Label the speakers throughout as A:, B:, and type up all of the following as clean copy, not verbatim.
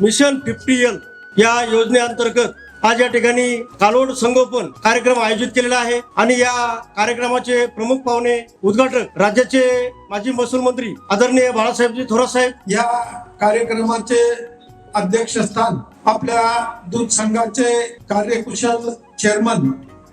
A: Mission 50L या योजनेअंतर्गत आज या ठिकाणी कालवड संगोपन कार्यक्रम आयोजित केलेला आहे आणि या कार्यक्रमाचे प्रमुख पाहुणे उद्घाटक राज्याचे माजी महसूल मंत्री आदरणीय बाळासाहेबजी थोरात साहेब।
B: या कार्यक्रमाचे अध्यक्षस्थान आपल्या दूध संघाचे कार्यकुशल चेअरमन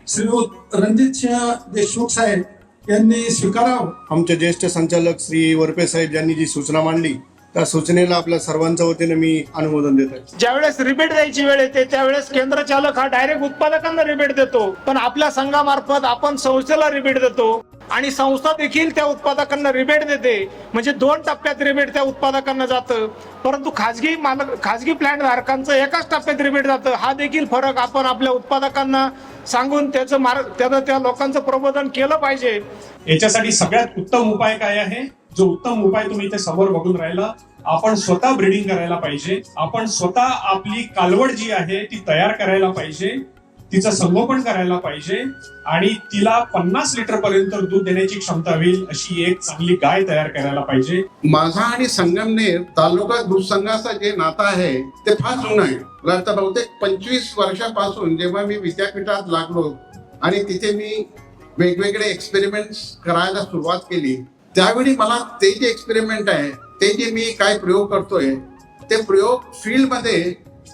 B: श्रीयुत रणजितसिंह देशमुख साहेब यांनी स्वीकारावं।
C: आमचे ज्येष्ठ संचालक श्री वरपे साहेब यांनी जी सूचना मांडली त्या सूचनेला आपल्या सर्वांच्या वतीने मी अनुमोदन देत आहे।
D: ज्यावेळेस रिबेट द्यायची वेळ येते त्यावेळेस केंद्र चालक हा डायरेक्ट उत्पादकांना रिबेट देतो, पण आपल्या संघामार्फत आपण संस्थेला रिबेट देतो आणि संस्था देखील त्या उत्पादकांना रिबेट देते। म्हणजे 2 टप्प्यात रिबेट त्या उत्पादकांना जातं, परंतु खाजगी प्लॅन धारकांचं एकाच टप्प्यात रिबेट जातं। हा देखील फरक आपण आपल्या उत्पादकांना सांगून त्या लोकांचं प्रबोधन केलं पाहिजे।
E: याच्यासाठी सगळ्यात उत्तम उपाय काय आहे? जो उत्तम उपाय तुम्ही इथे समोर बघून राहिला, आपण स्वतः ब्रीडिंग करायला पाहिजे। आपण स्वतः आपली कालवड जी आहे ती तयार करायला पाहिजे, तिचं संगोपन करायला पाहिजे आणि तिला 50 लिटर पर्यंत दूध देण्याची क्षमता होईल अशी एक चांगली गाय तयार करायला पाहिजे।
F: माझा आणि संगमनेर तालुका दूध संघाचं जे नातं आहे ते फार जुनं आहे। आता बहुतेक 25 वर्षापासून जेव्हा मी विद्यापीठात लागलो आणि तिथे मी वेगवेगळे एक्सपेरिमेंट्स करायला सुरुवात केली, त्यावेळी मला ते जे एक्सपेरिमेंट आहे ते जे मी काय प्रयोग करतोय ते प्रयोग फील्डमध्ये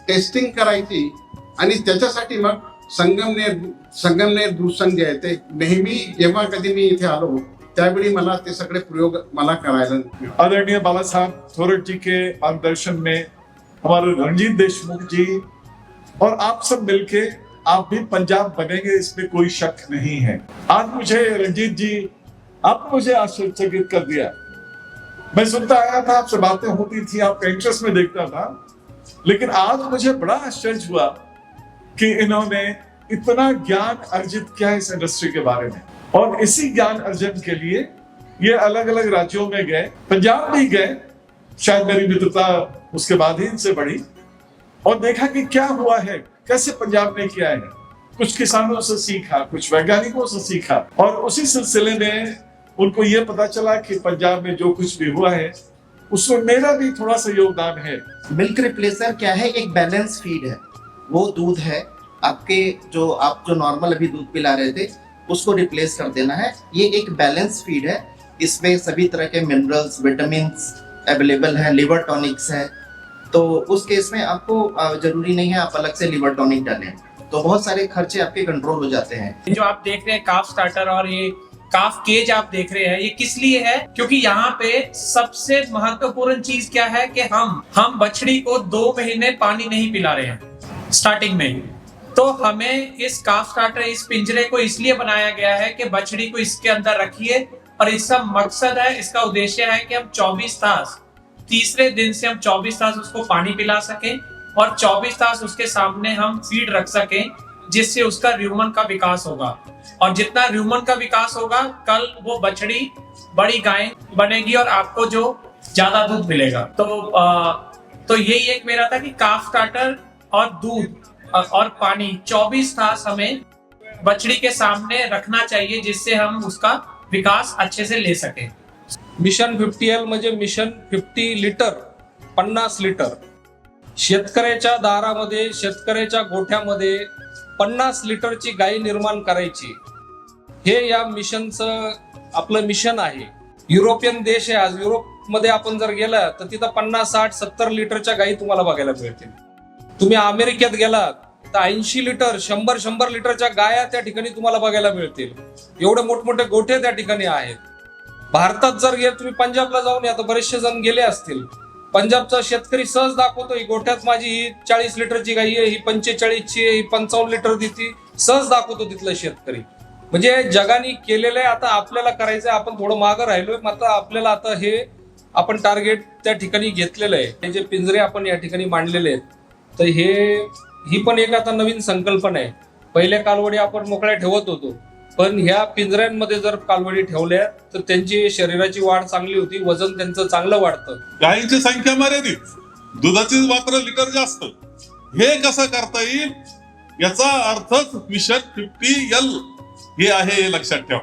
F: टेस्टिंग करायची आणि त्याच्यासाठी मग संगमनेर दूध संघ जे आहे ते नेहमी जेव्हा कधी मी इथे आलो त्यावेळी मला ते सगळे प्रयोग मला करायला।
G: आदरणीय बाला साहब थोरात जी के मार्गदर्शन में हमारे रणजीत देशमुख जी और आप सब मिलके आप भी पंजाब बनेंगे, इसमें कोई शक नहीं है। आज मुझे रणजीत जी आपने मुझे आश्चर्यचकित कर दिया। मैं सुनता आया था, आपसे बातें होती थी, आपका इंटरेस्ट में देखता था, लेकिन आज मुझे बड़ा आश्चर्य हुआ कि इन्होंने इतना ज्ञान अर्जित किया इस इंडस्ट्री के बारे में और इसी ज्ञान अर्जन के लिए ये अलग अलग राज्यों में गए, पंजाब भी गए, शायद मेरी मित्रता उसके बाद ही इनसे बढ़ी और देखा कि क्या हुआ है, कैसे पंजाब ने किया है। कुछ किसानों से सीखा, कुछ वैज्ञानिकों से सीखा और उसी सिलसिले में उनको ये पता चला कि पंजाब में जो कुछ भी हुआ है उसमें मेरा भी थोड़ा सा योगदान है।
H: मिल्क रिप्लेसर क्या है? एक बैलेंस फीड है। वो दूध है आपके आप जो नॉर्मल अभी दूध पिला रहे थे उसको रिप्लेस कर देना है। ये एक बैलेंस फीड है, इसमें सभी तरह के मिनरल्स, विटामिन्स अवेलेबल है, लिवर टॉनिक्स है। तो उस केस में आपको जरूरी नहीं है आप अलग से लिवर टॉनिक डालें, तो बहुत सारे खर्चे आपके कंट्रोल हो जाते हैं।
I: जो आप देख रहे हैं काफ स्टार्टर और ये काफ केज आप देख रहे हैं, ये किस लिए है? क्योंकि यहाँ पे सबसे महत्वपूर्ण चीज क्या है कि हम बछड़ी को 2 महीने पानी नहीं पिला रहे हैं स्टार्टिंग में ही। तो हमें इस काफ स्टार्टर, इस पिंजरे को इसलिए बनाया गया है कि बछड़ी को इसके अंदर रखिए और इसका मकसद है, इसका उद्देश्य है कि हम 24 तास, तीसरे दिन से हम 24 तास उसको पानी पिला सकें और 24 तास उसके सामने हम फीड रख सकें, जिससे उसका र्यूमन का विकास होगा और जितना र्यूमन का विकास होगा कल वो बछड़ी बड़ी गाय बनेगी और आपको जो ज्यादा दूध मिलेगा। तो यही एक मेरा था कि काफ स्टार्टर और दूध और पानी 24 तास हमें बछड़ी के सामने रखना चाहिए, जिससे हम उसका विकास अच्छे से ले सके।
J: मिशन 50L म्हणजे मिशन 50 लिटर 50 लिटर शेतकऱ्याच्या दारामध्ये, शेतकऱ्याच्या गोठ्यामध्ये 50 लिटरची गाय निर्माण करायची, हे या मिशनचं आपलं मिशन आहे। युरोपियन देश आहे, आज युरोपमध्ये आपण जर गेला तर तिथं 50, 60, 70 लिटरच्या गायी तुम्हाला बघायला मिळतील। तुम्ही अमेरिकेत गेलात तर 80 लिटर, 100 लिटरच्या गाया त्या ठिकाणी तुम्हाला बघायला मिळतील। एवढे मोठमोठे गोठे त्या ठिकाणी आहेत। भारतात जर गेले, तुम्ही पंजाबला जाऊन या, तर बरेचसे जण गेले असतील, पंजाबचा शेतकरी सहज दाखवतो, गोठ्यात माझी ही 40 लिटरची गाई आहे, ही 45ची आहे, ही 55 लिटर देते, सहज दाखवतो तिथला शेतकरी। म्हणजे जगाने केलेलं आहे, आता आपल्याला करायचंय। आपण थोडं मागं राहिलोय, मात्र आपल्याला आता हे आपण टार्गेट त्या ठिकाणी घेतलेलं आहे। हे जे पिंजरे आपण या ठिकाणी मांडलेले आहेत, तर ही पण एक आता नवीन संकल्पना आहे। पहिल्या कालवडी आपण मोकळ्या ठेवत होतो, पण ह्या पिंजऱ्यांमध्ये जर कालवडी ठेवल्या तर त्यांची शरीराची वाढ चांगली होती, वजन त्यांचं चांगलं वाढतं।
K: गायींची संख्या मर्यादित, दुधाची मात्र लिटर जास्त, हे कसं करता येईल याचा अर्थच मिशन 50L हे आहे, हे लक्षात ठेवा।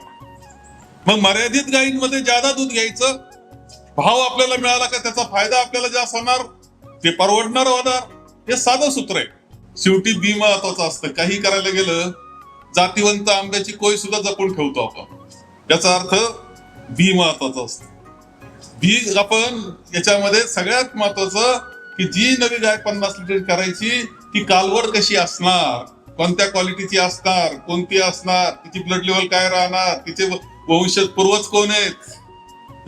K: मग मर्यादित गायींमध्ये ज्यादा दूध घ्यायचं, भाव आपल्याला मिळाला का त्याचा फायदा आपल्याला जास्त होणार, ते परवडणार होणार, हे साधं सूत्र आहे. शेवटी बी महत्वाचं असतं. काही करायला गेलं, जातीवंत आंब्याची कोय सुद्धा जपून ठेवतो आपण. याचा अर्थ बी महत्वाचं असतं. बी आपण याच्यामध्ये सगळ्यात महत्वाचं की जी नवी गाय 50 लिटर करायची ती कालवड कशी असणार, कोणत्या क्वालिटीची असणार, कोणती असणार, तिची ब्लड लेवल काय राहणार, तिचे वंशज पूर्वज कोण आहेत,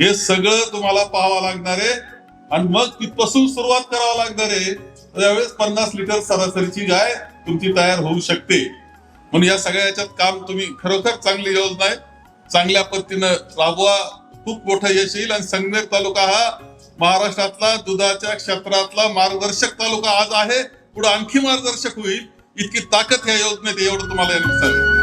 K: हे सगळं तुम्हाला पाहावं लागणार आहे. आणि मग तिथपासून सुरुवात करावं लागणार आहे. त्यावेळेस 50 लिटर सरासरीची गाय तुमची तयार होऊ शकते. म्हणून या सगळ्या याच्यात काम तुम्ही खरोखर चांगली योजना आहे, चांगल्या पद्धतीनं राबवा. खूप मोठं यश येईल. आणि संगमेर तालुका हा महाराष्ट्रातला दुधाच्या क्षेत्रातला मार्गदर्शक तालुका आज आहे, पुढे आणखी मार्गदर्शक होईल. इतकी ताकद या योजनेत, एवढं तुम्हाला यांनी सांगितलं.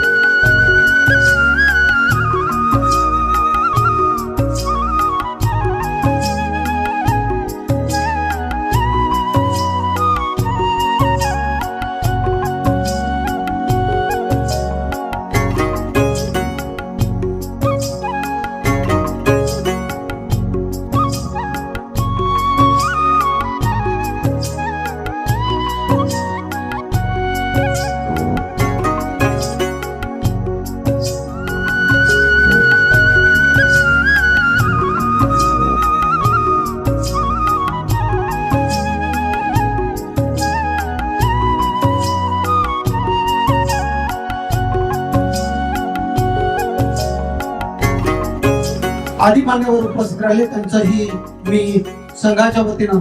L: आदी मान्यवर उपस्थित राहिले त्यांचंही मी संघाच्या वतीनं,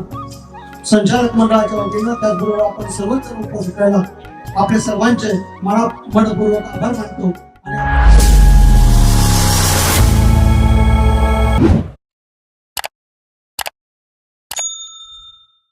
L: संचालक मंडळाच्या वतीनं, त्याचबरोबर आपण सर्वच उपस्थित राहिला आपल्या सर्वांचे मनपूर्वक आभार मानतो.